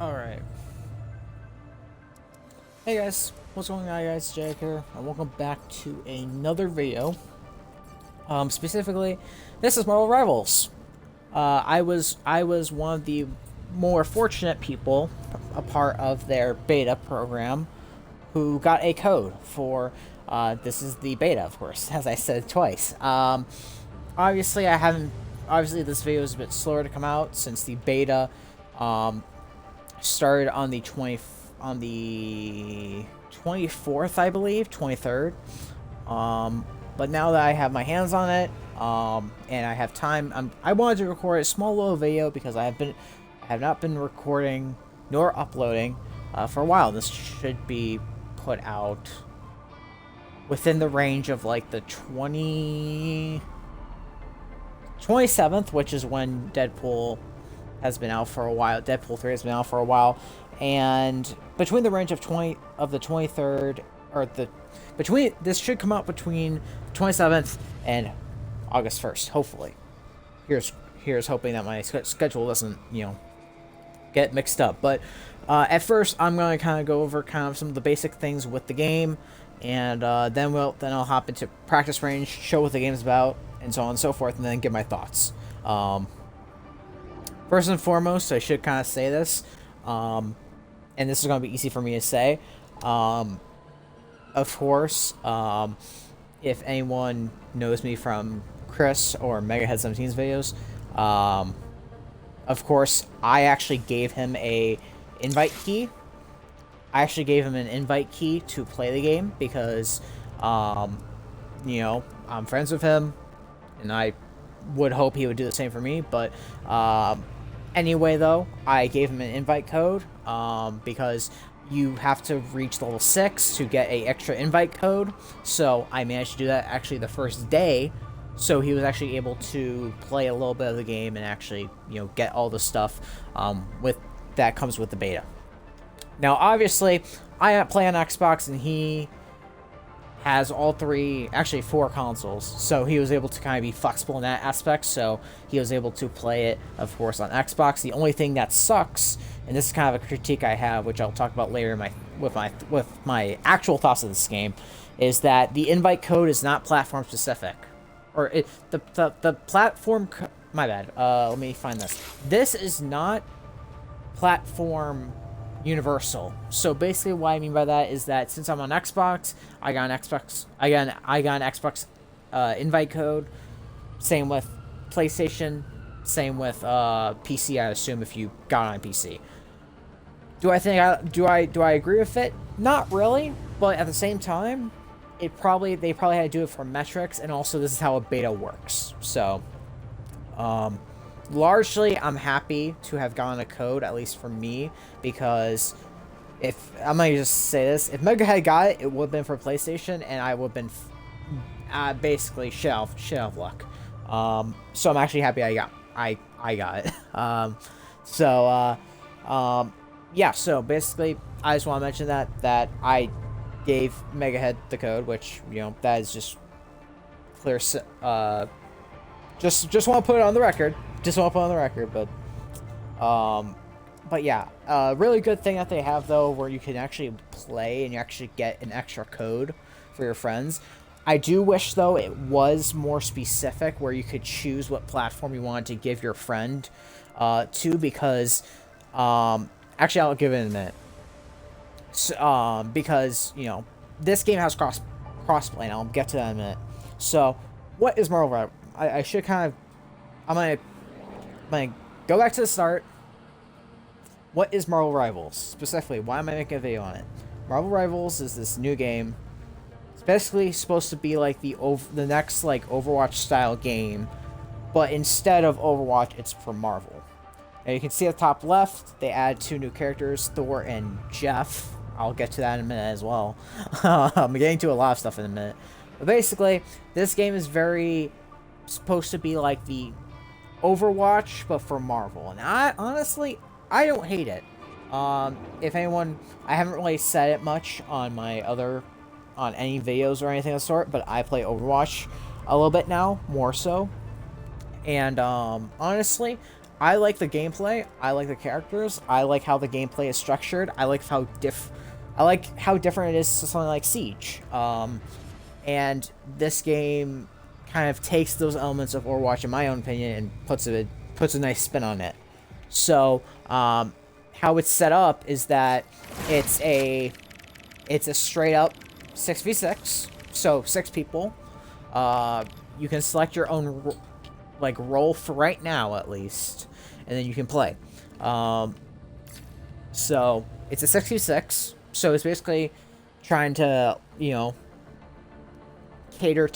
Alright. Hey guys, what's going on guys? Jack here, and welcome back to another video. Specifically, this is Marvel Rivals. I was one of the more fortunate people, a part of their beta program, who got a code for, this is the beta, of course, as I said twice. Obviously obviously this video is a bit slower to come out since the beta, started on the 24th, I believe, 23rd. But now that I have my hands on it, and I have time, I wanted to record a small little video because I have not been recording nor uploading for a while. This should be put out within the range of like the 27th, which is when Deadpool has been out for a while. Deadpool 3 has been out for a while, and between the range of the 23rd, or this should come out between 27th and August 1st, hopefully. Here's hoping that my schedule doesn't, get mixed up. But at first, I'm going to kind of go over kind of some of the basic things with the game, and then I'll hop into practice range, show what the game's about, and so on and so forth, and then give my thoughts. First and foremost, I should kind of say this, and this is going to be easy for me to say. Of course, if anyone knows me from Chris or Megahead17's videos, of course, I actually gave him a invite key. I actually gave him an invite key to play the game because, I'm friends with him, and I would hope he would do the same for me. But anyway, though, I gave him an invite code because you have to reach level 6 to get a extra invite code. So I managed to do that actually the first day. So he was actually able to play a little bit of the game and actually, get all the stuff that comes with the beta. Now, obviously, I play on Xbox, and he has all actually four consoles, so he was able to kind of be flexible in that aspect. So he was able to play it, of course, on Xbox. The only thing that sucks, and this is kind of a critique I have, which I'll talk about later with my actual thoughts of this game, is that the invite code is not platform specific, or the platform. My bad. Let me find this. This is not platform universal. So basically what I mean by that is that since I'm on Xbox, I got an Xbox invite code. Same with PlayStation, same with PC, I assume, if you got on PC. Do I agree with it? Not really, but at the same time, they probably had to do it for metrics, and also this is how a beta works. So largely, I'm happy to have gotten a code, at least for me, because if I'm gonna just say this, if Megahead got it, it would have been for PlayStation, and I would have been basically shit out of luck. So I'm actually happy I got it. Yeah. So basically, I just want to mention that I gave Megahead the code, which that is just clear. Just want to put it on the record. But yeah, really good thing that they have, though, where you can actually play and you actually get an extra code for your friends. I do wish, though, it was more specific, where you could choose what platform you wanted to give your friend to, because actually, I'll give it in a minute. So, because this game has crossplay, and I'll get to that in a minute. So, what is Marvel Rivals? I should kind of, I'm gonna go back to the start. What is Marvel Rivals? Specifically, why am I making a video on it? Marvel Rivals is this new game. It's basically supposed to be like the next like Overwatch style game, but instead of Overwatch, it's for Marvel. And you can see at the top left, they add 2 new characters, Thor and Jeff. I'll get to that in a minute as well. I'm getting to a lot of stuff in a minute. But basically, this game is very supposed to be like the Overwatch, but for Marvel. And I don't hate it. If anyone, I haven't really said it much on any videos or anything of the sort, but I play Overwatch a little bit now, more so. And honestly, I like the gameplay. I like the characters. I like how the gameplay is structured. I like how different it is to something like Siege. And this game kind of takes those elements of Overwatch, in my own opinion, and puts a nice spin on it. So, how it's set up is that it's a straight up 6v6, so 6 people. You can select your own role for right now, at least, and then you can play. So it's a 6v6, so it's basically trying to, cater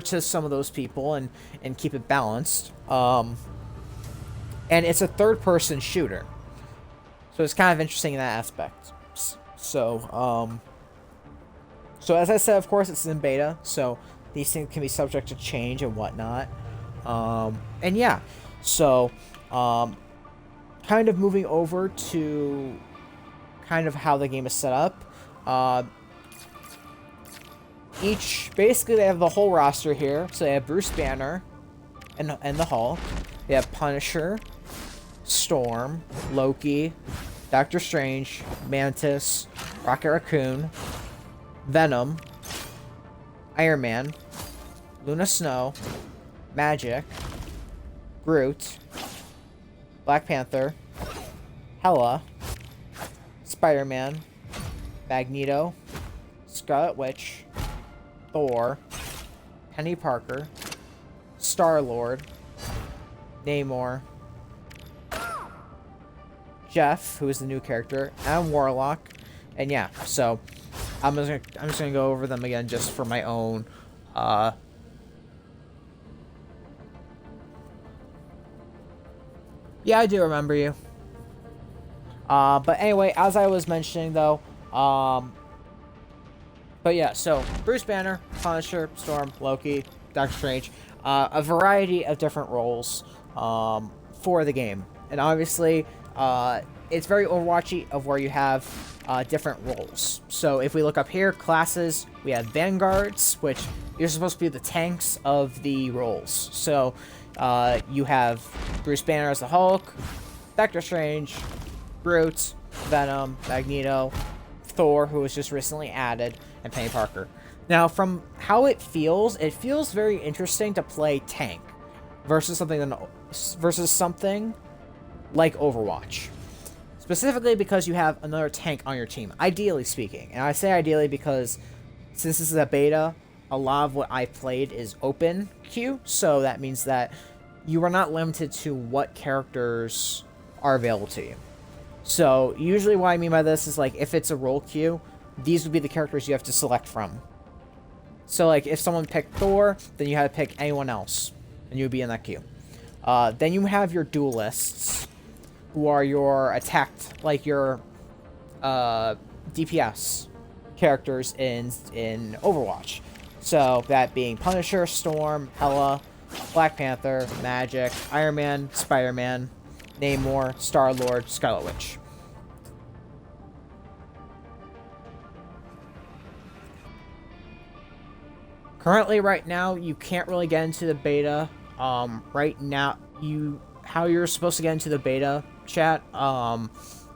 to some of those people and keep it balanced. And it's a third-person shooter, so it's kind of interesting in that aspect. So, so as I said, of course, it's in beta, so these things can be subject to change and whatnot. And yeah, so, kind of moving over to kind of how the game is set up. Basically, they have the whole roster here. So they have Bruce Banner and the Hulk. They have Punisher, Storm, Loki, Doctor Strange, Mantis, Rocket Raccoon, Venom, Iron Man, Luna Snow, Magic, Groot, Black Panther, Hela, Spider-Man, Magneto, Scarlet Witch, Thor, Penny Parker, Star-Lord, Namor, Jeff, who is the new character, and Warlock. And yeah, so I'm just gonna go over them again just for my own yeah, I do remember you. But anyway, as I was mentioning though, but yeah, so Bruce Banner, Punisher, Storm, Loki, Doctor Strange, a variety of different roles for the game. And obviously, it's very Overwatchy of where you have different roles. So if we look up here, classes, we have Vanguards, which you're supposed to be the tanks of the roles. So you have Bruce Banner as the Hulk, Doctor Strange, Groot, Venom, Magneto, Thor, who was just recently added, and Penny Parker. Now, from how it feels very interesting to play tank versus something like Overwatch. Specifically because you have another tank on your team, ideally speaking. And I say ideally because since this is a beta, a lot of what I played is open queue, so that means that you are not limited to what characters are available to you. So usually what I mean by this is, like, if it's a role queue, these would be the characters you have to select from. So, like, if someone picked Thor, then you had to pick anyone else, and you would be in that queue. Then you have your duelists, who are your your DPS characters in Overwatch. So that being Punisher, Storm, Hela, Black Panther, Magic, Iron Man, Spider-Man, Namor, Star-Lord, Scarlet Witch. Currently, right now, you can't really get into the beta. Right now, how you're supposed to get into the beta, chat,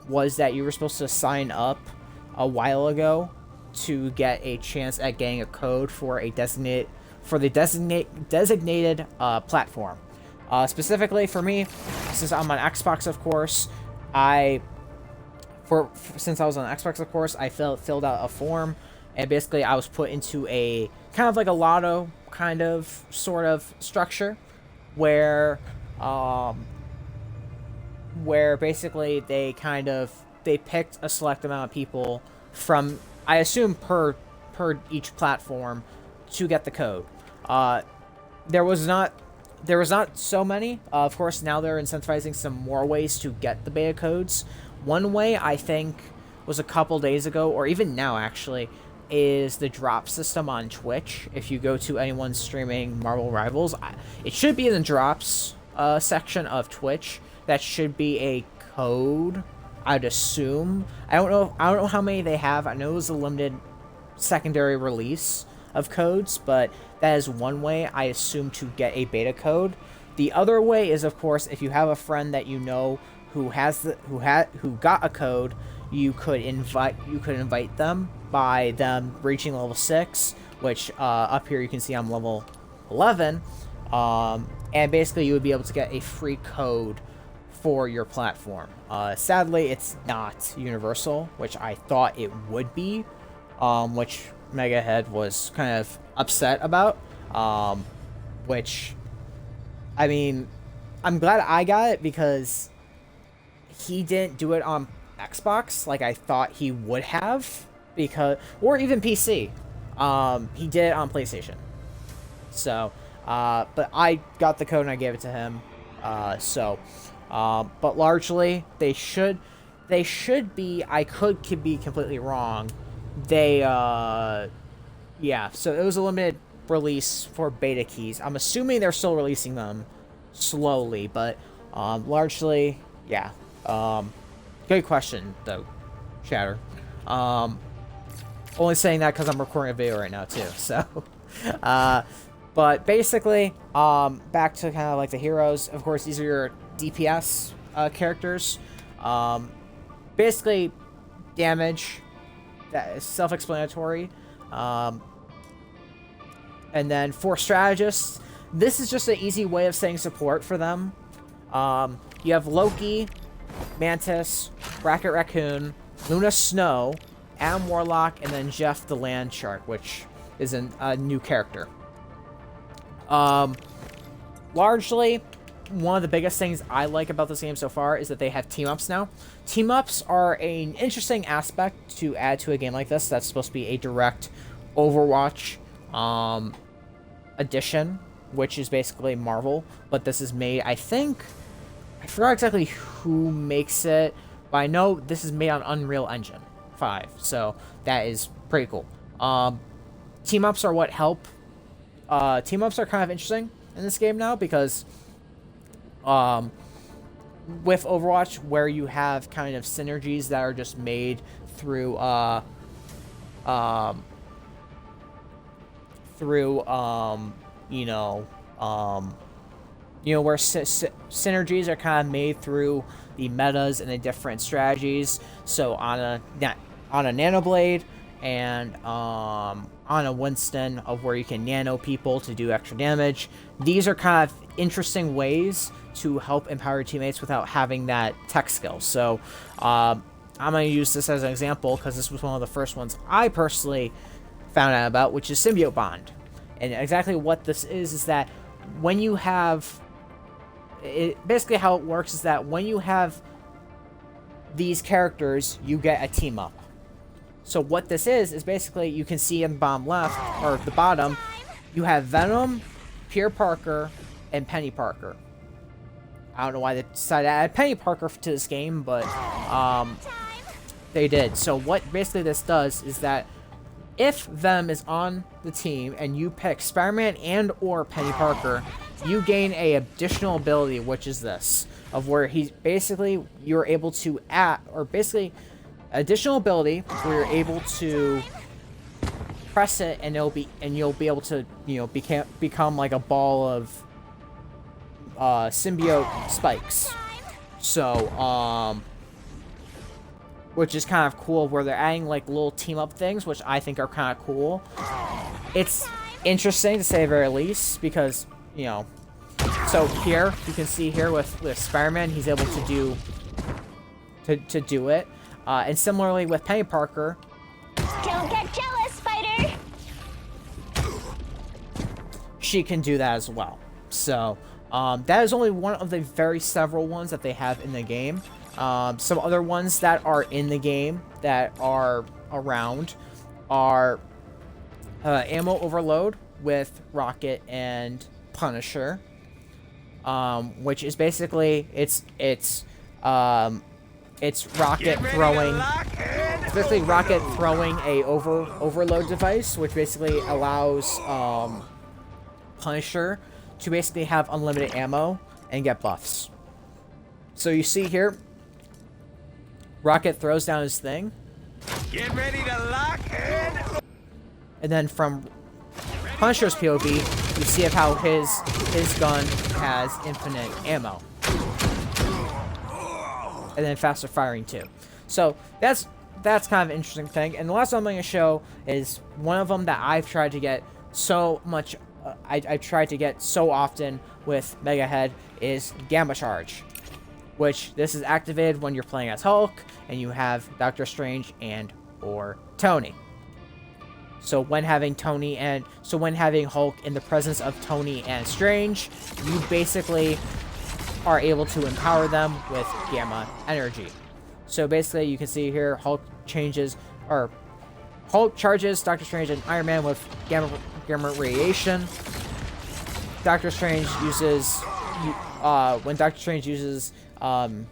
was that you were supposed to sign up a while ago to get a chance at getting a code for the designated platform. Specifically for me, since I'm on Xbox, of course, since I was on Xbox, of course, I filled out a form, and basically I was put into a kind of like a lotto kind of sort of structure where basically they picked a select amount of people from, I assume, per each platform to get the code. There was not so many. Of course, now they're incentivizing some more ways to get the beta codes. One way, I think, was a couple days ago, or even now actually, is the drop system on Twitch. If you go to anyone streaming Marvel Rivals, it should be in the drops section of Twitch. That should be a code, I'd assume. I don't know how many they have. I know it was a limited secondary release of codes, but that is one way I assume to get a beta code. The other way is, of course, if you have a friend that you know who got a code, you could invite them by them reaching level 6, which up here you can see I'm level 11, and basically you would be able to get a free code for your platform. Sadly, it's not universal, which I thought it would be, which Megahead was kind of upset about, which, I mean, I'm glad I got it because he didn't do it on Xbox like I thought he would have, or even PC. He did it on PlayStation. So, but I got the code and I gave it to him. But largely they should be. I could be completely wrong. Yeah. So it was a limited release for beta keys. I'm assuming they're still releasing them slowly, but largely, yeah. Good question though, Shatter. Only saying that because I'm recording a video right now too. So, but basically, back to kind of like the heroes. Of course, these are your DPS characters. Basically, damage. That is self-explanatory. And then for strategists, this is just an easy way of saying support for them. You have Loki, Mantis, Rocket Raccoon, Luna Snow, Adam Warlock, and then Jeff the Land Shark, which is a new character. Largely, one of the biggest things I like about this game so far is that they have team-ups now. Team-ups are an interesting aspect to add to a game like this. That's supposed to be a direct Overwatch edition, which is basically Marvel, but this is made, I forgot exactly who makes it, but I know this is made on Unreal Engine 5, so that is pretty cool. Team-ups are what help. Team-ups are kind of interesting in this game now because with Overwatch, where you have kind of synergies that are just made through where synergies are kind of made through the metas and the different strategies. So on a Nanoblade and on a Winston, of where you can nano people to do extra damage. These are kind of interesting ways to help empower your teammates without having that tech skill. So I'm going to use this as an example because this was one of the first ones I personally found out about, which is Symbiote Bond. And exactly what this is that when you have... basically how it works is that when you have these characters, you get a team up. So what this is basically, you can see in the bottom left, or the bottom, you have Venom, Peter Parker, and Penny Parker. I don't know why they decided to add Penny Parker to this game, but they did. So what basically this does is that if Venom is on the team and you pick Spider-Man and or Penny Parker, you gain a additional ability, which is this, of where you're able to add, or basically additional ability where you're able to press it and you'll be able to become like a ball of symbiote spikes. So which is kind of cool, where they're adding like little team up things, which I think are kind of cool. It's interesting to say the very least, because so here you can see here with Spider-Man, he's able to do it. And similarly with Penny Parker. Don't get jealous, Spider! She can do that as well. So, that is only one of the very several ones that they have in the game. Some other ones that are in the game that are around are Ammo Overload with Rocket and Punisher. Which is basically, it's Rocket throwing, basically Rocket throwing a overload device, which basically allows Punisher to basically have unlimited ammo and get buffs. So you see here, Rocket throws down his thing. Get ready to lock in. And then from Punisher's POV, you see of how his gun has infinite ammo. And then faster firing too. So that's kind of an interesting thing. And the last one I'm going to show is one of them that I've tried to get so much, I've tried to get so often with Mega Head is Gamma Charge. Which this is activated when you're playing as Hulk and you have Doctor Strange and or Tony. So when having Hulk in the presence of Tony and Strange, you basically are able to empower them with gamma energy. So basically, you can see here Hulk charges Doctor Strange and Iron Man with gamma radiation. Doctor Strange uses when Doctor Strange uses one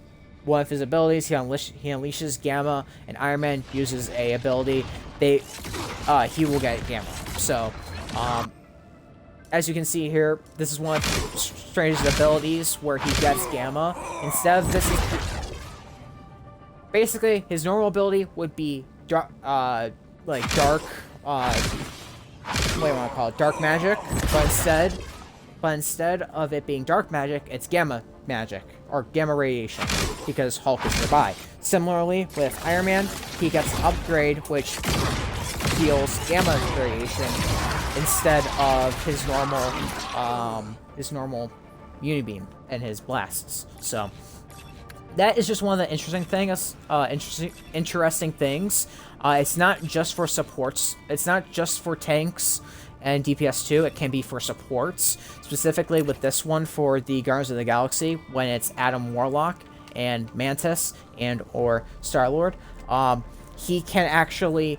of his abilities, he unleashes gamma, and Iron Man uses a ability. He will get gamma. So, as you can see here, this is one of Strange's abilities where he gets gamma. Instead of this, basically his normal ability would be dark, like dark. What do I want to call it? Dark magic. But instead of it being dark magic, it's gamma magic or gamma radiation because Hulk is nearby. Similarly, with Iron Man, he gets an upgrade which deals gamma radiation instead of his normal unibeam and his blasts. So that is just one of the interesting things. Interesting things. It's not just for supports. It's not just for tanks and DPS 2. It can be for supports. Specifically with this one for the Guardians of the Galaxy, when it's Adam Warlock and Mantis and or Star-Lord, he can actually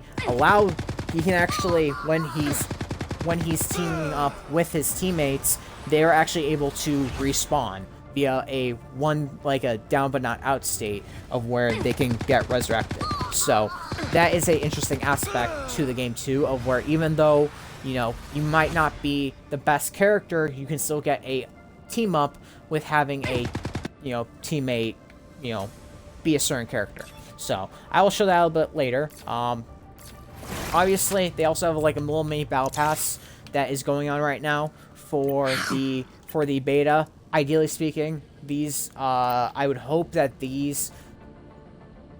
when he's teaming up with his teammates, they're actually able to respawn via a down but not out state of where they can get resurrected. So that is a interesting aspect to the game too, of where even though you might not be the best character, you can still get a team up with having a teammate be a certain character. So I will show that a little bit later. Obviously they also have like a little mini battle pass that is going on right now for the beta. Ideally speaking, these I would hope that these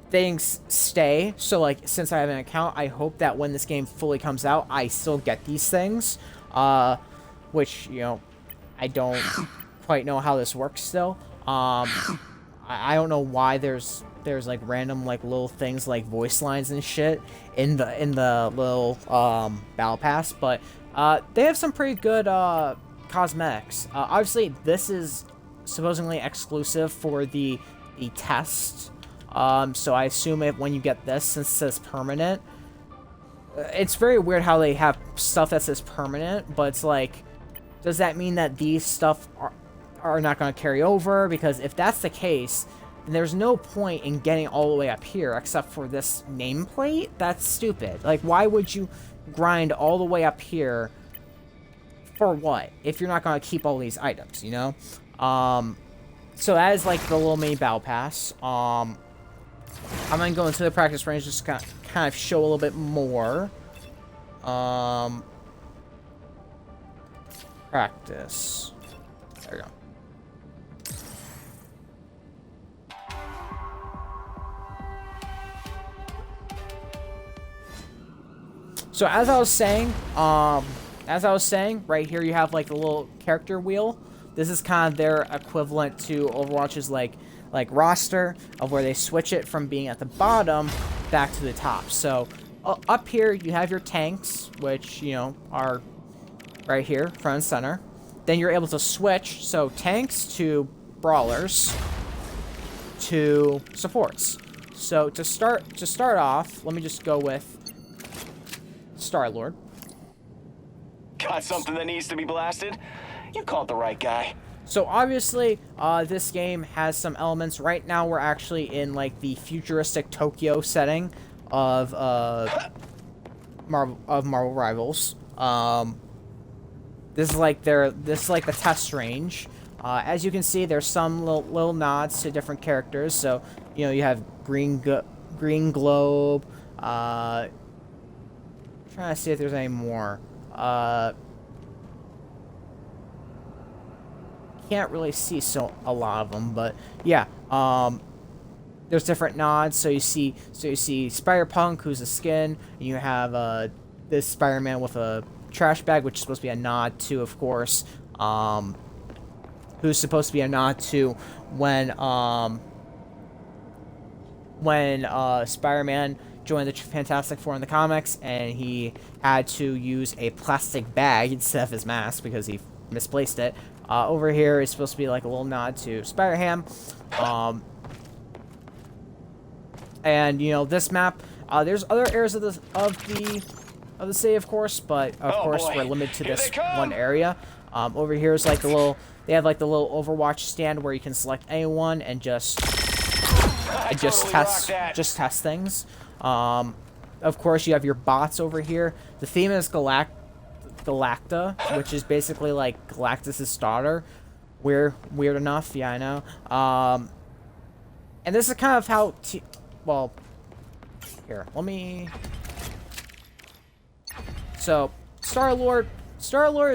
things stay. So like, since I have an account, I hope that when this game fully comes out, I still get these things, which I don't quite know how this works still. I don't know why there's like random like little things like voice lines and shit in the little battle pass, but they have some pretty good cosmetics. Obviously this is supposedly exclusive for the test. So I assume when you get this, since it says permanent, it's very weird how they have stuff that says permanent, but it's like, does that mean that these stuff are not going to carry over? Because if that's the case, then there's no point in getting all the way up here except for this nameplate. That's stupid. Like, why would you grind all the way up here for what, if you're not going to keep all these items, so that is like the little mini battle pass. I'm going to go into the practice range just to kind of show a little bit more. Practice. There we go. So as I was saying, right here you have like a little character wheel. This is kind of their equivalent to Overwatch's like roster, of where they switch it from being at the bottom back to the top. So up here you have your tanks, which are right here, front and center. Then you're able to switch, so tanks to brawlers to supports. So to start off, let me just go with Star-Lord. Got something that needs to be blasted? You called the right guy. So obviously, this game has some elements. Right now, we're actually in like the futuristic Tokyo setting of Marvel Rivals. This is like the test range. As you can see, there's some little nods to different characters. So you have Green Globe. Trying to see if there's any more. can't really see a lot of them, but yeah. There's different nods. So you see Spider-Punk, who's a skin, and you have this Spider-Man with a trash bag, which is supposed to be a nod to, of course, who's supposed to be a nod to when Spider-Man joined the Fantastic Four in the comics, and he had to use a plastic bag instead of his mask because he misplaced it. Over here is supposed to be like a little nod to Spider-Ham. And you know, this map, there's other areas of the city, of course, but of course we're limited to this one area. Over here is like they have like the little Overwatch stand where you can select anyone and just test things. Of course, you have your bots over here. The theme is Galacta, which is basically like Galactus' daughter. Weird enough, yeah, I know. And this is kind of how, well, here, let me. So, Star-Lord is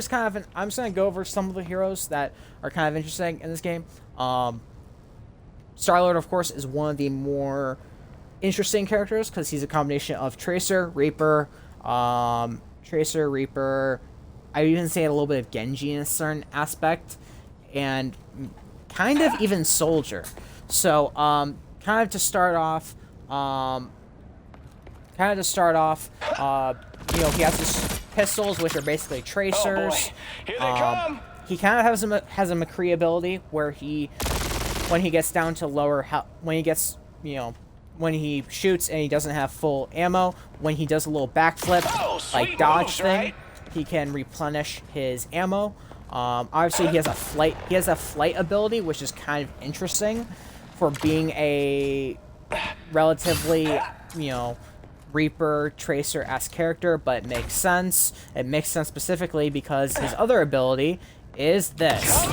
kind of I'm just gonna go over some of the heroes that are kind of interesting in this game. Star-Lord, of course, is one of the more interesting characters because he's a combination of Tracer, Reaper. I would even say a little bit of Genji in a certain aspect, and kind of even Soldier. So, kind of to start off, you know, he has his pistols, which are basically tracers. Here they come. He kind of has a McCree ability where when he gets down to lower health, when he shoots and he doesn't have full ammo, when he does a little backflip, like dodge thing, right? he can replenish his ammo. Obviously, he has a flight ability, which is kind of interesting for being a relatively, you know, Reaper, Tracer-esque character, but it makes sense. It makes sense specifically because his other ability is this,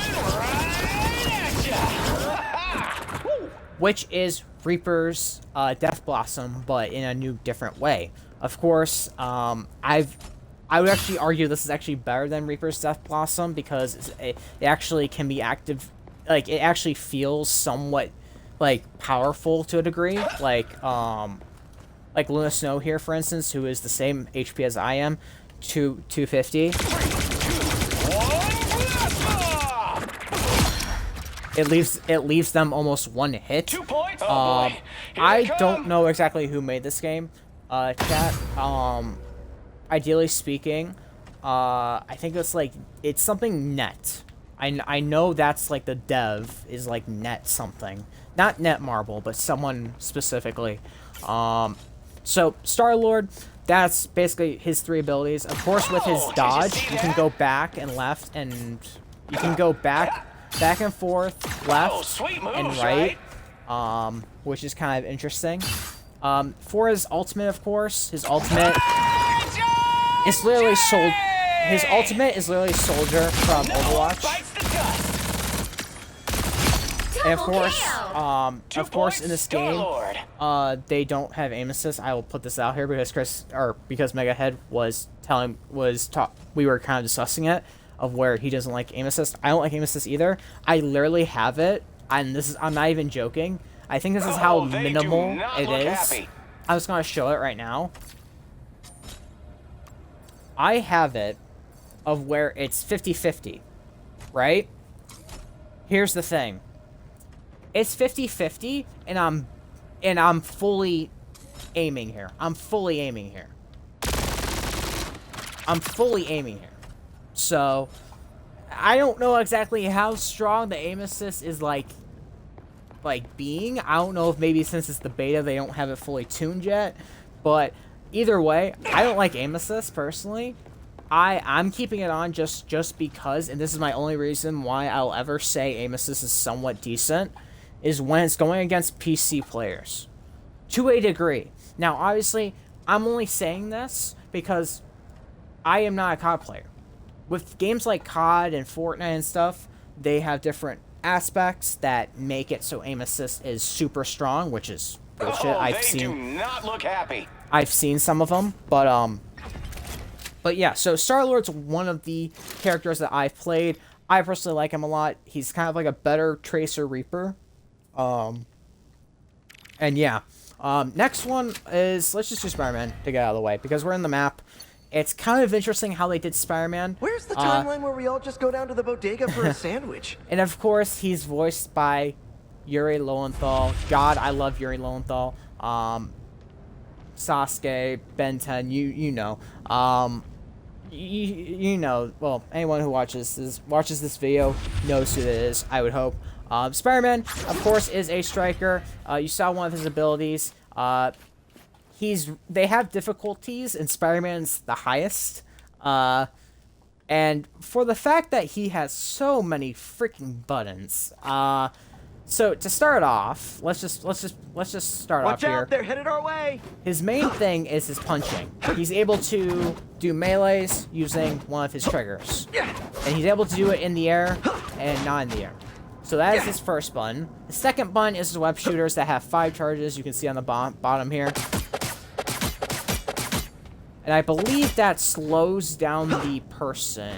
which is Reaper's Death Blossom, but in a new, different way. Of course, I would actually argue this is actually better than Reaper's Death Blossom because it actually can be active, like it actually feels somewhat like powerful to a degree, like Luna Snow here, for instance, who is the same HP as I am, 250. It leaves them almost one hit. 2 points. Oh boy. I don't know exactly who made this game, chat. Ideally speaking, I think it's something Net. I know that's like the dev is like Net something, not Netmarble, but someone specifically. So Star-Lord, that's basically his 3 abilities. Of course, with his dodge, you can go back and left, and you can go back and forth, left and right, which is kind of interesting. For his ultimate, of course, his ultimate is literally Soldier from Overwatch. And of course, in this game, they don't have aim assist. I will put this out here because because Megahead we were kind of discussing it, of where he doesn't like aim assist. I don't like aim assist either. I literally have it, and I'm not even joking. I think this is how minimal it is. I'm just gonna show it right now. I have it of where it's 50-50, right? Here's the thing. It's 50-50, and I'm fully aiming here. I'm fully aiming here. So, I don't know exactly how strong the aim assist is like being. I don't know if maybe since it's the beta they don't have it fully tuned yet, but either way, I don't like aim assist personally. I'm keeping it on just because, and this is my only reason why I'll ever say aim assist is somewhat decent, is when it's going against PC players. To a degree. Now, obviously, I'm only saying this because I am not a COD player. With games like COD and Fortnite and stuff, they have different aspects that make it so aim assist is super strong, which is bullshit. They do not look happy. I've seen some of them, but yeah, so Star-Lord's one of the characters that I've played. I personally like him a lot. He's kind of like a better Tracer Reaper. And yeah. Next one is, let's just do Spider-Man to get out of the way, because we're in the map. It's kind of interesting how they did Spider-Man. Where's the timeline where we all just go down to the bodega for a sandwich? And of course, he's voiced by Yuri Lowenthal. God, I love Yuri Lowenthal. Sasuke, Ben 10, you know. You know, well, anyone who watches this video knows who it is, I would hope. Spider-Man, of course, is a striker. You saw one of his abilities. They have difficulties, and Spider-Man's the highest. And for the fact that he has so many freaking buttons, so to start off, let's just start off here. Watch out, they're headed our way. His main thing is his punching. He's able to do melees using one of his triggers, and he's able to do it in the air and not in the air. So that is his first button. The second button is his web shooters that have 5 charges. You can see on the bottom here. And I believe that slows down the person.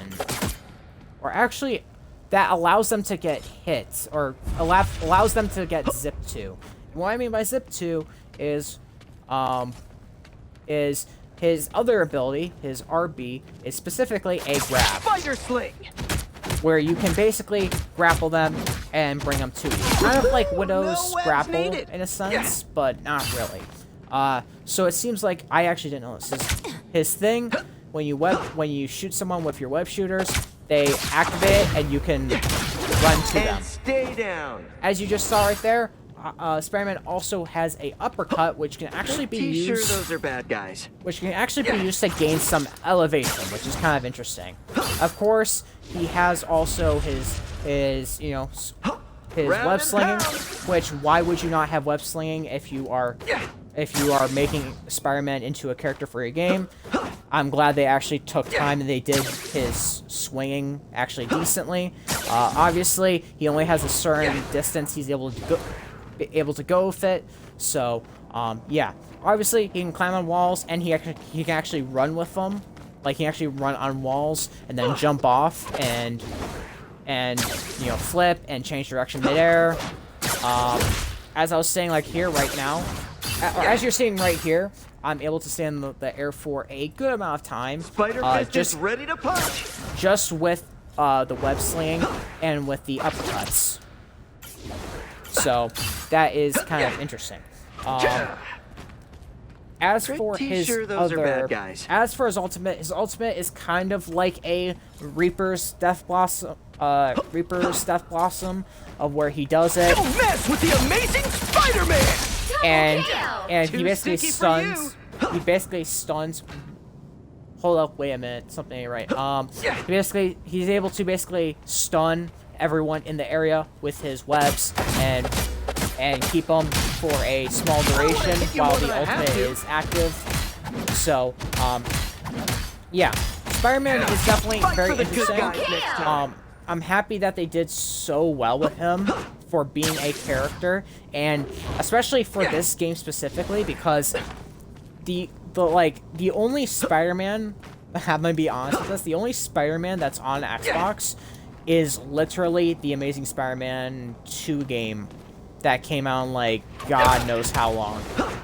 Or actually, that allows them to get hit. Or allows them to get zipped to. And what I mean by zip to is his other ability, his RB, is specifically a grab. Spider sling! Where you can basically grapple them and bring them to you. Kind of like Widow's grapple in a sense, but not really. So it seems like I actually didn't know this. His thing, when you shoot someone with your web shooters, they activate and you can run to them. Stay down. As you just saw right there, Spider-Man also has a uppercut, which can actually be used. Sure, those are bad guys. Which can actually be used to gain some elevation, which is kind of interesting. Of course, he has also his web slinging, which why would you not have web slinging if you are making Spider-Man into a character for your game? I'm glad they actually took time and they did his swinging actually decently. Obviously, he only has a certain distance he's able to go with it. So, yeah. Obviously, he can climb on walls and he can actually run with them. Like, he can actually run on walls and then jump off and flip and change direction midair. As I was saying, like here right now, as you're seeing right here, I'm able to stay in the air for a good amount of time. Spider-Fist is ready to punch. Just with the web slinging and with the uppercuts. So that is kind of interesting. As for his ultimate is kind of like a Reaper's Death Blossom, of where he does it. Don't mess with the amazing Spider-Man. And he basically stuns. He basically stuns. Hold up, wait a minute, something ain't right. He's able to basically stun everyone in the area with his webs and keep them for a small duration while the ultimate is active. So, yeah, Spider-Man is definitely very interesting. I'm happy that they did so well with him for being a character, and especially for this game specifically, because the only Spider-Man, I'm gonna be honest with this, the only Spider-Man that's on Xbox is literally the Amazing Spider-Man 2 game that came out in, like, God knows how long.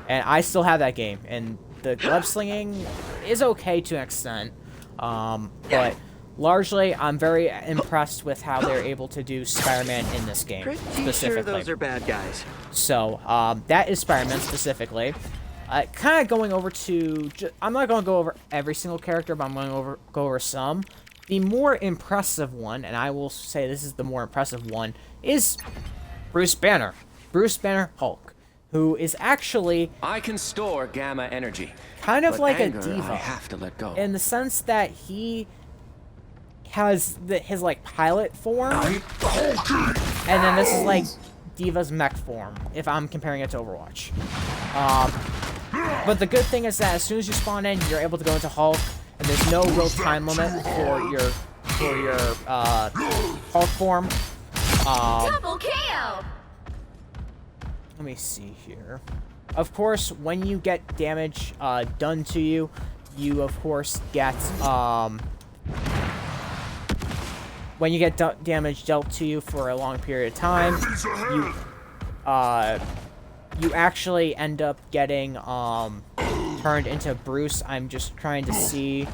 And I still have that game, and the web slinging is okay to an extent, but largely I'm very impressed with how they're able to do Spider-Man in this game specifically. Sure, those are bad guys. So that is Spider-Man specifically. Kind of going over to, I'm not going to go over every single character, but I'm going to go over some. The more impressive one, and I will say this is the more impressive one, is Bruce Banner. Bruce Banner Hulk, who is actually... I can store gamma energy. Kind of like anger, a diva. I have to let go. In the sense that he has his, like, pilot form. And then this is, like, Diva's mech form, if I'm comparing it to Overwatch. But the good thing is that as soon as you spawn in, you're able to go into Hulk, and there's no real time limit for your Hulk form. Double KO. Let me see here. Of course, when you get damage done to you, you of course get when you get damage dealt to you for a long period of time, you actually end up getting turned into Bruce. I'm just trying to see.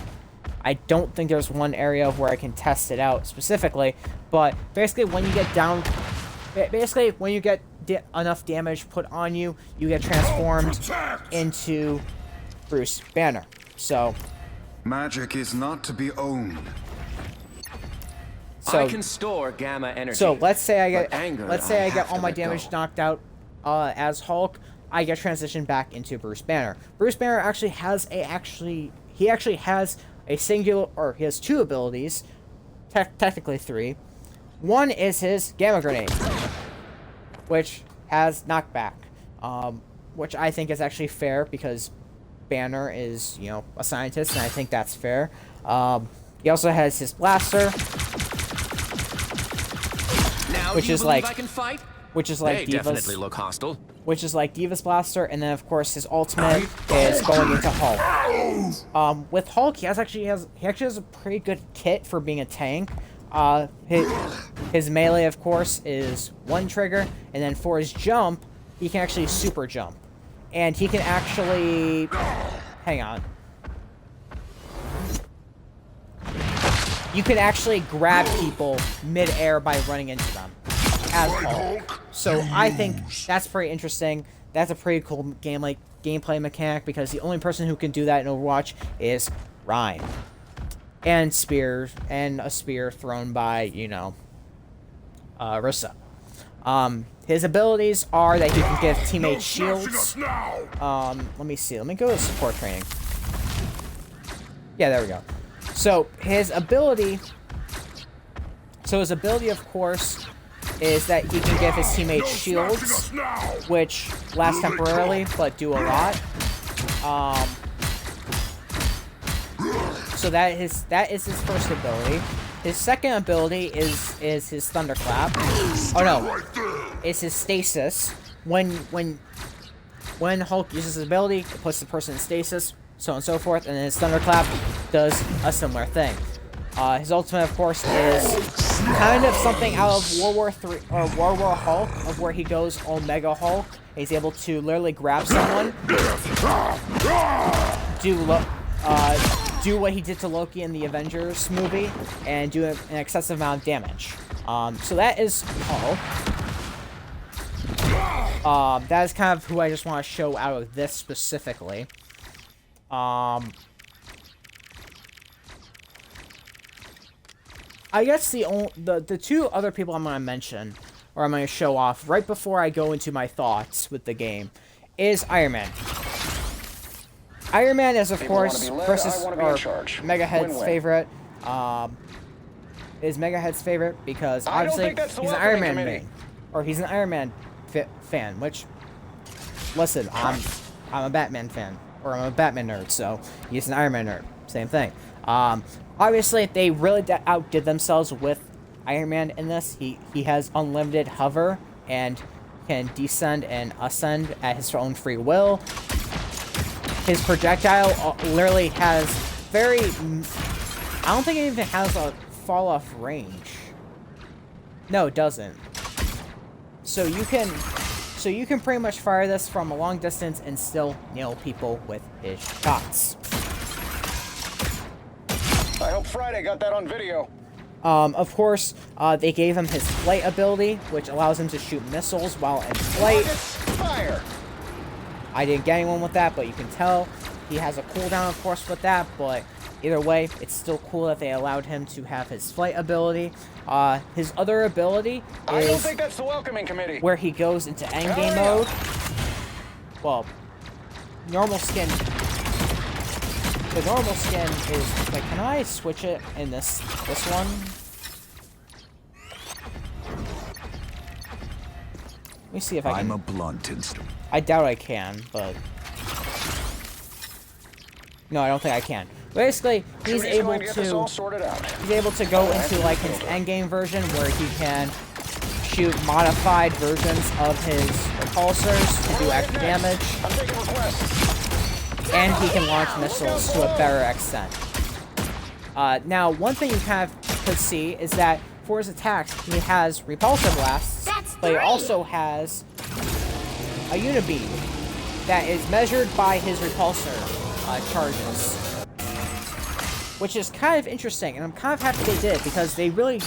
I don't think there's one area where I can test it out specifically, but basically when you get down, when you get enough damage put on you, you get transformed into Bruce Banner. So magic is not to be owned. I can store gamma energy. So let's say I get I get all my damage knocked out as Hulk. I get transitioned back into Bruce Banner. Bruce Banner actually has a singular, or he has two abilities, technically three. One is his Gamma Grenade, which has knockback, which I think is actually fair because Banner is, you know, a scientist, and I think that's fair. He also has his Blaster, which is like, definitely look hostile. Which is like Diva's Blaster, and then of course his ultimate is going into Hulk. With Hulk, he actually has a pretty good kit for being a tank. His melee, of course, is one trigger, and then for his jump, he can actually super jump, and he can actually, hang on. You can actually grab people mid-air by running into them as Hulk. So I think that's pretty interesting. That's a pretty cool gameplay mechanic, because the only person who can do that in Overwatch is Rein. And a spear thrown by, you know, Rissa. His abilities are that he can give teammates shields. Let me see. Let me go to support training. Yeah, there we go. So his ability, of course, is that he can give his teammates shields, which last temporarily, but do a lot. So that is his first ability. His second ability is his Thunderclap. Oh no, it's his Stasis. When Hulk uses his ability, it puts the person in stasis, so on and so forth, and then his Thunderclap does a similar thing. His ultimate, of course, is kind of something out of World War III or World War Hulk, of where he goes Omega Hulk. He's able to literally grab someone, do what he did to Loki in the Avengers movie, and do an excessive amount of damage. So that is Hulk. That is kind of who I just want to show out of this specifically. I guess the two other people I'm going to mention, or I'm going to show off right before I go into my thoughts with the game, is Iron Man. Iron Man is, of course, Megahead's favorite. Is Megahead's favorite because obviously he's an Iron Man main, or he's an Iron Man fan. Which, listen, I'm a Batman fan, or I'm a Batman nerd, so he's an Iron Man nerd. Same thing. Obviously, they really outdid themselves with Iron Man in this. He has unlimited hover and can descend and ascend at his own free will. His projectile literally has very... I don't think it even has a fall-off range. No, it doesn't. So you can pretty much fire this from a long distance and still nail people with his shots. I hope Friday got that on video. Of course, they gave him his flight ability, which allows him to shoot missiles while in flight. Fire! I didn't get anyone with that, but you can tell he has a cooldown, of course, with that, but either way, it's still cool that they allowed him to have his flight ability. His other ability is... I don't think that's the welcoming committee. Where he goes into endgame mode. Well, normal skin... The normal skin is... Like, can I switch it in this one? Let me see if I can... I'm a blunt instrument. I doubt I can, but... No, I don't think I can. Basically, he's able to go into, like, his endgame version, where he can shoot modified versions of his repulsors to do extra damage. And he can launch missiles to a better extent. Now, one thing you kind of could see is that for his attacks, he has repulsor blasts, That's but he 3. also has a unibeam that is measured by his repulsor charges, which is kind of interesting, and I'm kind of happy they did it, because they really,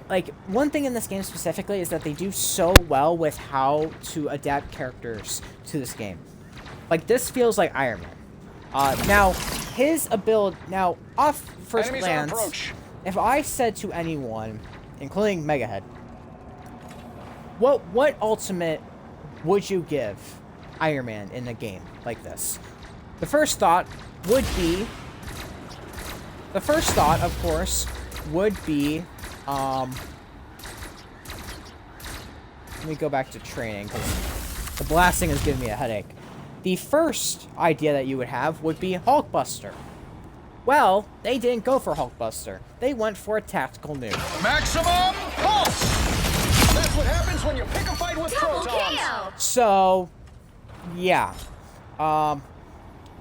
like, one thing in this game specifically is that they do so well with how to adapt characters to this game. Like, this feels like Iron Man. Now, his ability, now, off first Enemies on glance, approach. if I said to anyone, including Megahead, what ultimate would you give Iron Man in a game like this? The first thought, of course, would be, let me go back to training, because the blasting is giving me a headache. The first idea that you would have would be Hulkbuster. Well, they didn't go for Hulkbuster. They went for a tactical nuke. Maximum pulse! That's what happens when you pick a fight with Double protons. kill. So, yeah.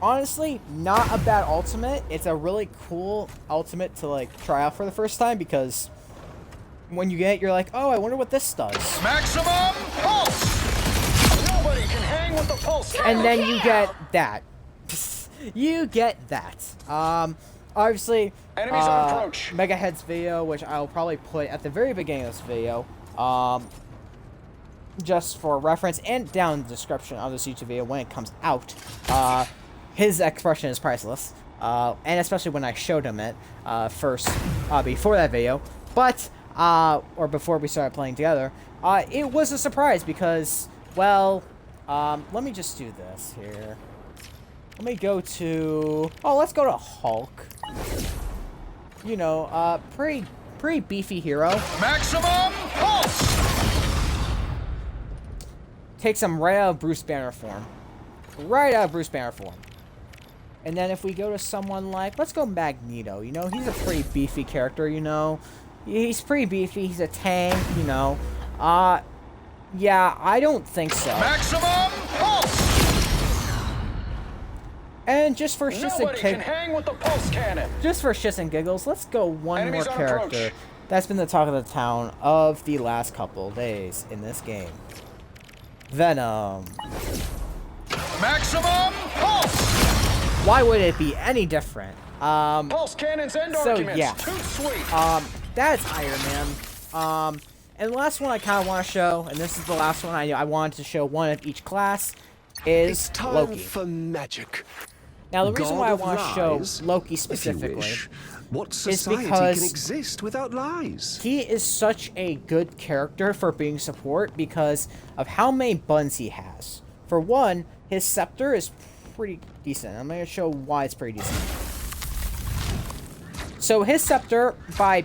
Honestly, not a bad ultimate. It's a really cool ultimate to, like, try out for the first time, because when you get it, you're like, oh, I wonder what this does. Maximum pulse! Nobody can hang with the pulse cannon. And then you get that. You get that. Obviously, Enemies on approach. Megahead's video, which I'll probably put at the very beginning of this video, just for reference, and down in the description of this YouTube video when it comes out. His expression is priceless, and especially when I showed him it first, before that video, but, or before we started playing together, it was a surprise because, well, let me just do this here. Let me go to, let's go to Hulk. You know, pretty beefy hero. Maximum pulse! Takes him right out of Bruce Banner form. Right out of Bruce Banner form. And then if we go to someone like, let's go Magneto, you know, he's a pretty beefy character, you know. He's pretty beefy, he's a tank, you know. Yeah, I don't think so. Maximum pulse! And just for shits and Nobody can giggles, hang with the pulse cannon. just for shits and giggles, let's go one Enemies more on character approach. that's been the talk of the town of the last couple days in this game. Venom. Maximum pulse! Why would it be any different? Pulse cannons and So, arguments. yeah. Too sweet. That's Iron Man. And the last one I kind of want to show, and this is the last one I wanted to show one of each class, is Loki. Magic. Now, the reason God why I of want to show lies, Loki If specifically you wish, what is society because can exist without lies? he is such a good character for being support because of how many buttons he has. For one, his scepter is pretty decent. I'm going to show why it's pretty decent. So his scepter, by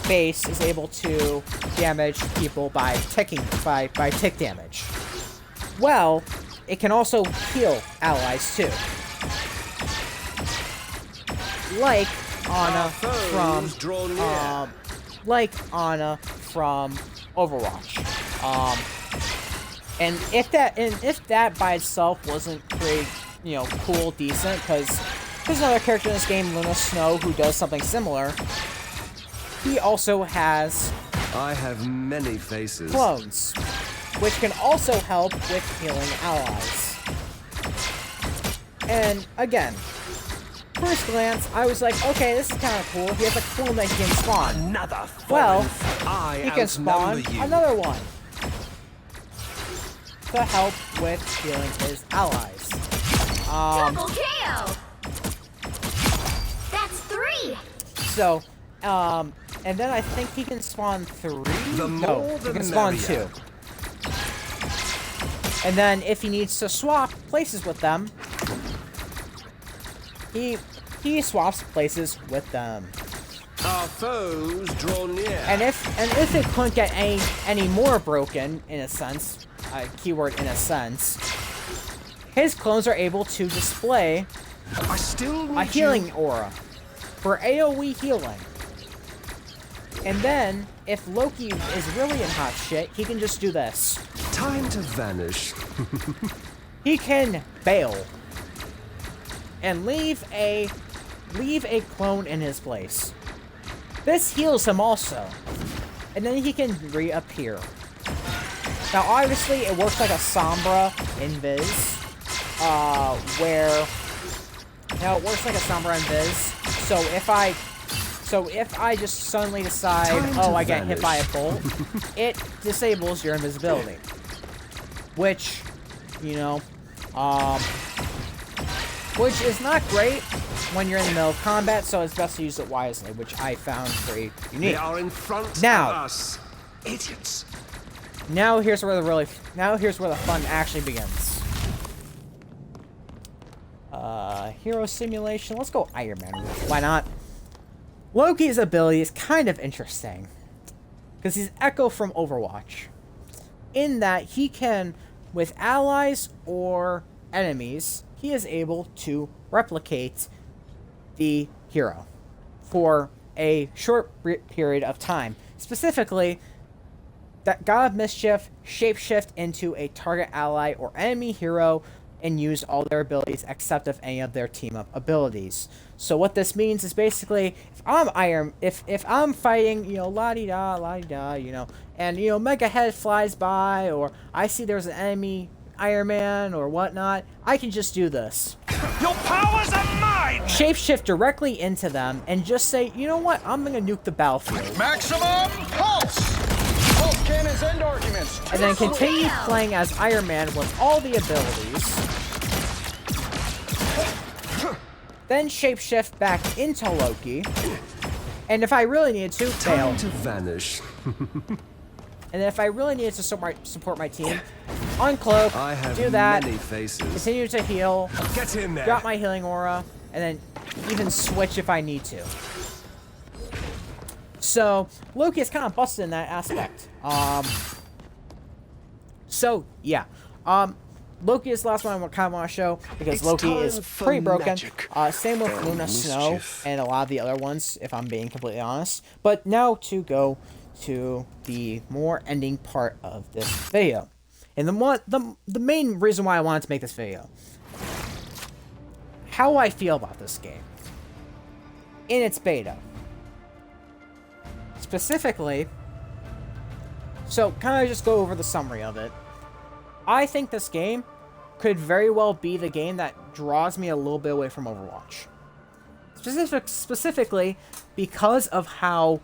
base, is able to damage people by tick damage. Well, it can also heal allies too. Like Ana from Overwatch. And if that by itself wasn't pretty, cool, decent, because there's another character in this game, Luna Snow, who does something similar. He also has I have many faces. clones, which can also help with healing allies. And again, first glance, I was like, okay, this is kind of cool. He has a clone that he can spawn. Another Well, I he can spawn outnumber you. another one to help with healing his allies. Double KO. That's 3. So, and then I think he can spawn 3? The No, more he the can spawn merrier. 2. And then if he needs to swap places with them, he swaps places with them. Our foes draw near. And if it couldn't get any more broken, in a sense, keyword in a sense, his clones are able to display I still need a healing aura for AoE healing. And then, if Loki is really in hot shit, he can just do this. Time to vanish. He can bail and leave a clone in his place. This heals him also. And then he can reappear. Now, obviously, it works like a Sombra in Viz. Now, it works like a Sombra in Viz. So if I just suddenly decide, oh, I get hit by a bolt, it disables your invisibility. Which, you know, which is not great when you're in the middle of combat, so it's best to use it wisely, which I found pretty unique. They are in front Now, of us. Idiots. Now here's where the fun actually begins. Hero simulation. Let's go Iron Man. Why not? Loki's ability is kind of interesting because he's Echo from Overwatch, in that he can, with allies or enemies, he is able to replicate the hero for a short period of time. Specifically, that God of Mischief shapeshift into a target ally or enemy hero and use all their abilities except of any of their team-up abilities. So what this means is basically, if I'm fighting, you know, la-di-da, you know, and, you know, Mega Head flies by, or I see there's an enemy Iron Man or whatnot, I can just do this. Your powers are mine! Shapeshift directly into them and just say, you know what, I'm gonna nuke the battlefield. Maximum pulse! Pulse cannons end arguments. And then continue playing as Iron Man with all the abilities. Then shapeshift back into Loki. And if I really needed to, fail. Time to vanish. And then if I really needed to support my team, uncloak, I have do that, many faces. continue to heal, Get in there. drop my healing aura, and then even switch if I need to. So, Loki is kind of busted in that aspect. So, yeah. Loki is the last one I kind of want to show, because It's Loki time is for pretty broken. magic Same with Luna and Snow mischief. and a lot of the other ones, if I'm being completely honest. But now to go to the more ending part of this video. And the main reason why I wanted to make this video. How I feel about this game. In its beta. Specifically, so kind of just go over the summary of it. I think this game could very well be the game that draws me a little bit away from Overwatch. Specifically because of how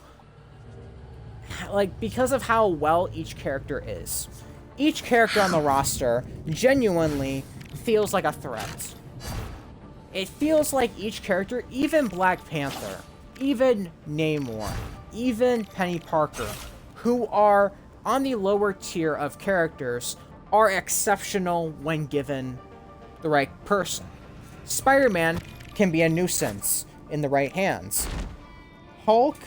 well each character is. Each character on the roster genuinely feels like a threat. It feels like each character, even Black Panther, even Namor, even Penny Parker, who are on the lower tier of characters, are exceptional when given the right person. Spider-Man can be a nuisance in the right hands. Hulk,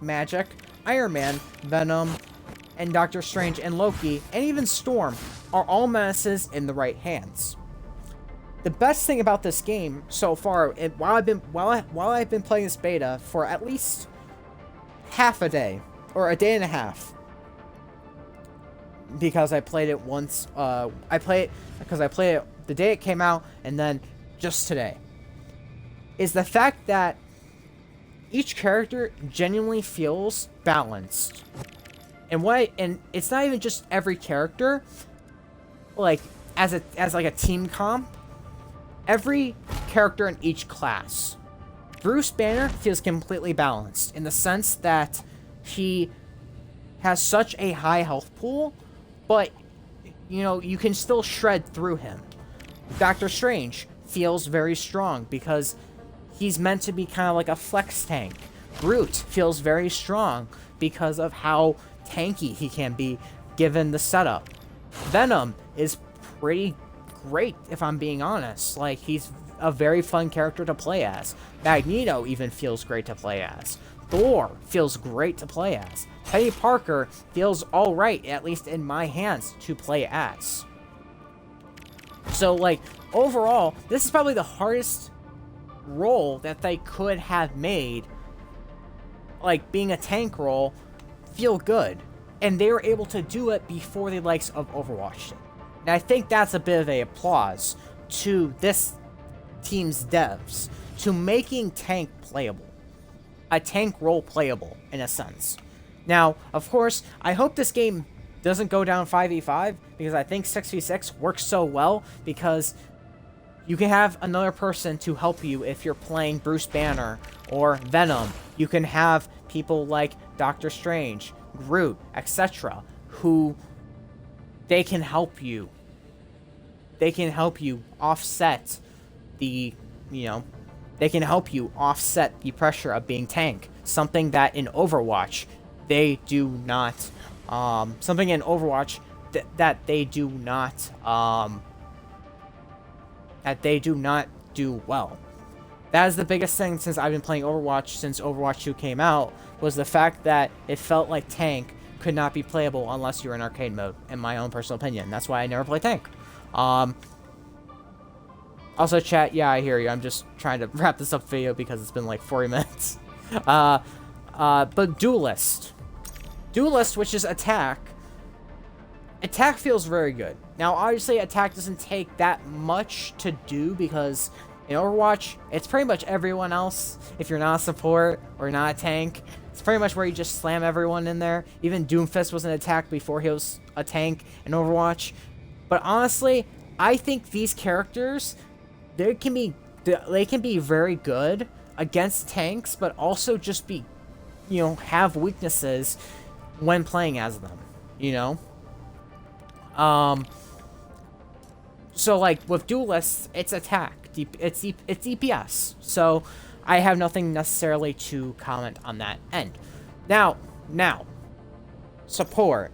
Magic, Iron Man, Venom, and Doctor Strange and Loki, and even Storm, are all menaces in the right hands. The best thing about this game so far, while I've been playing this beta for at least half a day, or a day and a half, because I played it once. I played it the day it came out, and then just today, is the fact that each character genuinely feels balanced. And it's not even just every character, like as like a team comp. Every character in each class. Bruce Banner feels completely balanced in the sense that he has such a high health pool, but you know, you can still shred through him. Doctor Strange feels very strong because he's meant to be kind of like a flex tank. Groot feels very strong because of how tanky he can be given the setup. Venom is pretty great, if I'm being honest. Like, he's a very fun character to play as. Magneto even feels great to play as. Thor feels great to play as. Penny Parker feels alright, at least in my hands, to play as. So, like, overall, this is probably the hardest role that they could have made, like, being a tank role, feel good. And they were able to do it before the likes of Overwatch did. And I think that's a bit of a applause to this team's devs, to making tank playable. a tank role playable, in a sense. Now, of course, I hope this game doesn't go down 5v5, because I think 6v6 works so well, because you can have another person to help you if you're playing Bruce Banner or Venom. You can have people like Doctor Strange, Groot, etc., who they can help you. They can help you offset the, they can help you offset the pressure of being tank. Something that in Overwatch, they do not, something in Overwatch that they do not, do well. That is the biggest thing since I've been playing Overwatch since Overwatch 2 came out, was the fact that it felt like tank could not be playable unless you're in arcade mode, in my own personal opinion. That's why I never play tank. Also, chat, yeah, I hear you. I'm just trying to wrap this up video because it's been like 40 minutes. But Duelist. Duelist, which is attack. Attack feels very good. Now, obviously, attack doesn't take that much to do because in Overwatch, it's pretty much everyone else. If you're not a support or not a tank, it's pretty much where you just slam everyone in there. Even Doomfist was an attack before he was a tank in Overwatch. But honestly, I think these characters, they can be very good against tanks, but also just be, have weaknesses when playing as them, So, like, with Duelists, it's attack. It's DPS. So, I have nothing necessarily to comment on that end. Now, support.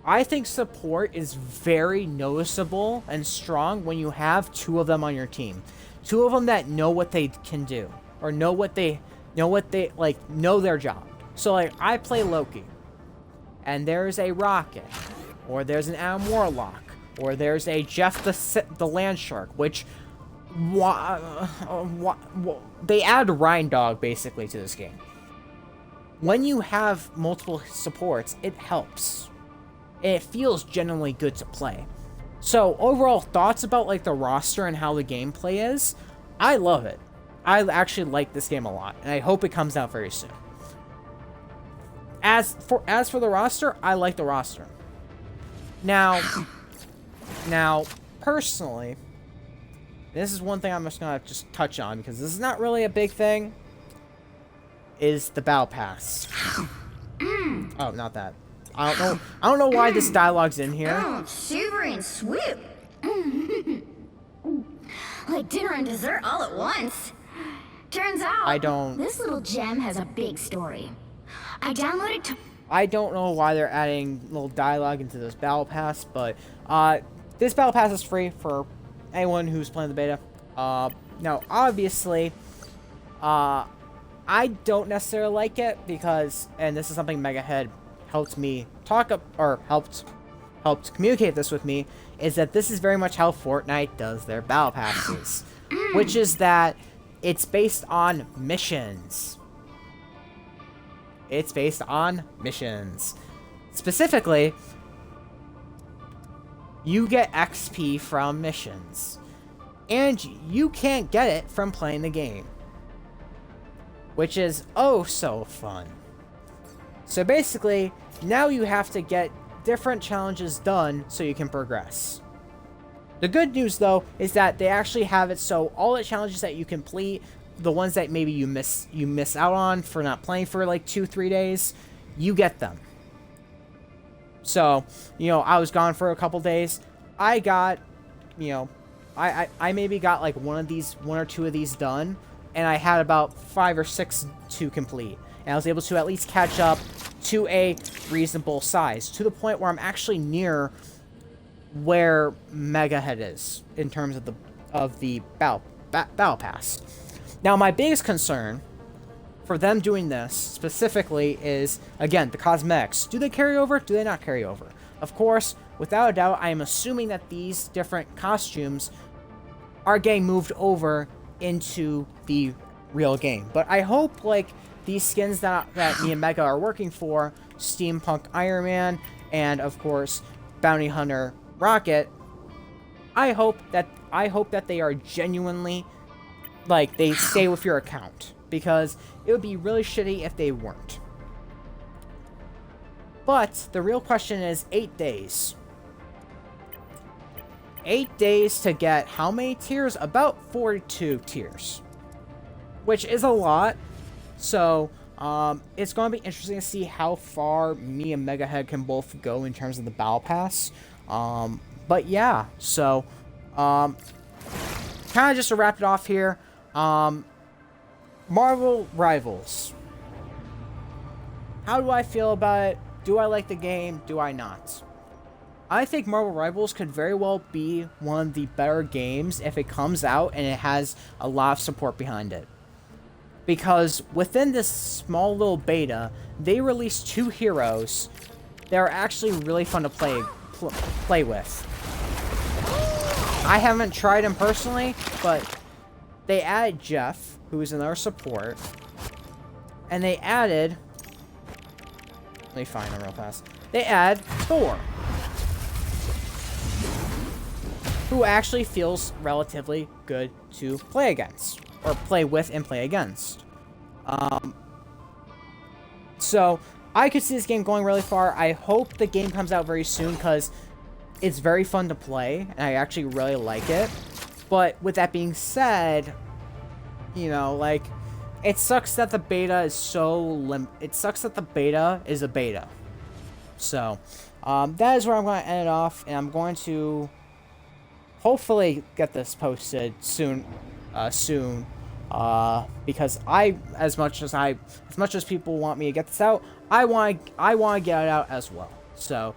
I think support is very noticeable and strong when you have two of them on your team. Two of them that know what they can do. Or know their job. So, like, I play Loki. And there's a Rocket. Or there's an Adam Warlock. Or there's a Jeff the Landshark, which they add Rhine Dog basically to this game. When you have multiple supports, it helps. It feels genuinely good to play. So overall thoughts about like the roster and how the gameplay is, I love it. I actually like this game a lot, and I hope it comes out very soon. As for the roster, I like the roster. Now, personally, this is one thing I'm just gonna touch on because this is not really a big thing. Is the Battle Pass? Oh, not that. I don't know why this dialogue's in here. Oh, shiver and swoop. Like dinner and dessert all at once. Turns out, this little gem has a big story. I downloaded to... I don't know why they're adding little dialogue into this Battle Pass, but this Battle Pass is free for anyone who's playing the beta. Now, obviously, I don't necessarily like it because, and this is something Megahead helped me helped communicate this with me, is that this is very much how Fortnite does their Battle Passes, which is that it's based on missions. It's based on missions. Specifically, you get XP from missions. And you can't get it from playing the game. Which is oh so fun. So basically, now you have to get different challenges done so you can progress. The good news though is that they actually have it so all the challenges that you complete, the ones that maybe you miss out on for not playing for like 2-3 days, you get them. So, I was gone for a couple days. I got, I maybe got like one or two of these done, and I had about 5 or 6 to complete. And I was able to at least catch up to a reasonable size, to the point where I'm actually near where Megahead is in terms of the Battle Pass. Now, my biggest concern for them doing this specifically is, again, the cosmetics. Do they carry over? Do they not carry over? Of course, without a doubt, I am assuming that these different costumes are getting moved over into the real game. But I hope, like, these skins that me and Mega are working for, Steampunk Iron Man, and, of course, Bounty Hunter Rocket, I hope that they are genuinely, like, they stay with your account. because it would be really shitty if they weren't. But the real question is 8 days. 8 days to get how many tiers? About 42 tiers, which is a lot. So it's going to be interesting to see how far me and Megahead can both go in terms of the Battle Pass. But yeah, so kind of just to wrap it off here, Marvel Rivals. How do I feel about it? Do I like the game? Do I not? I think Marvel Rivals could very well be one of the better games if it comes out and it has a lot of support behind it. Because within this small little beta, they released 2 heroes that are actually really fun to play with. I haven't tried them personally, but they added Jeff, who is in our support, and they added... Let me find him real fast. They add Thor, who actually feels relatively good to play against, or play with and play against. So I could see this game going really far. I hope the game comes out very soon, because it's very fun to play, and I actually really like it. But with that being said, you know, like, it sucks that the beta is so it sucks that the beta is a beta. So, that is where I'm going to end it off, and I'm going to hopefully get this posted soon, because as much as people want me to get this out, I want to get it out as well. So,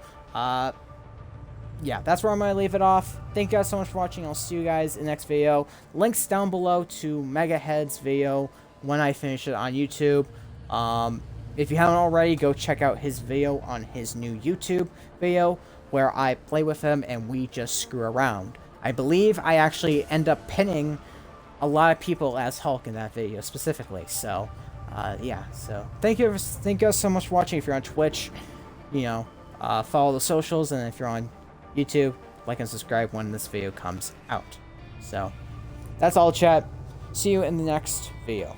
yeah, that's where I'm going to leave it off. Thank you guys so much for watching. I'll see you guys in the next video. Links down below to Megahead's video when I finish it on YouTube. If you haven't already, go check out his video on his new YouTube video where I play with him and we just screw around. I believe I actually end up pinning a lot of people as Hulk in that video specifically. So, yeah. So, thank you guys so much for watching. If you're on Twitch, you know, follow the socials, and if you're on YouTube, like and subscribe when this video comes out. So, that's all, chat. See you in the next video.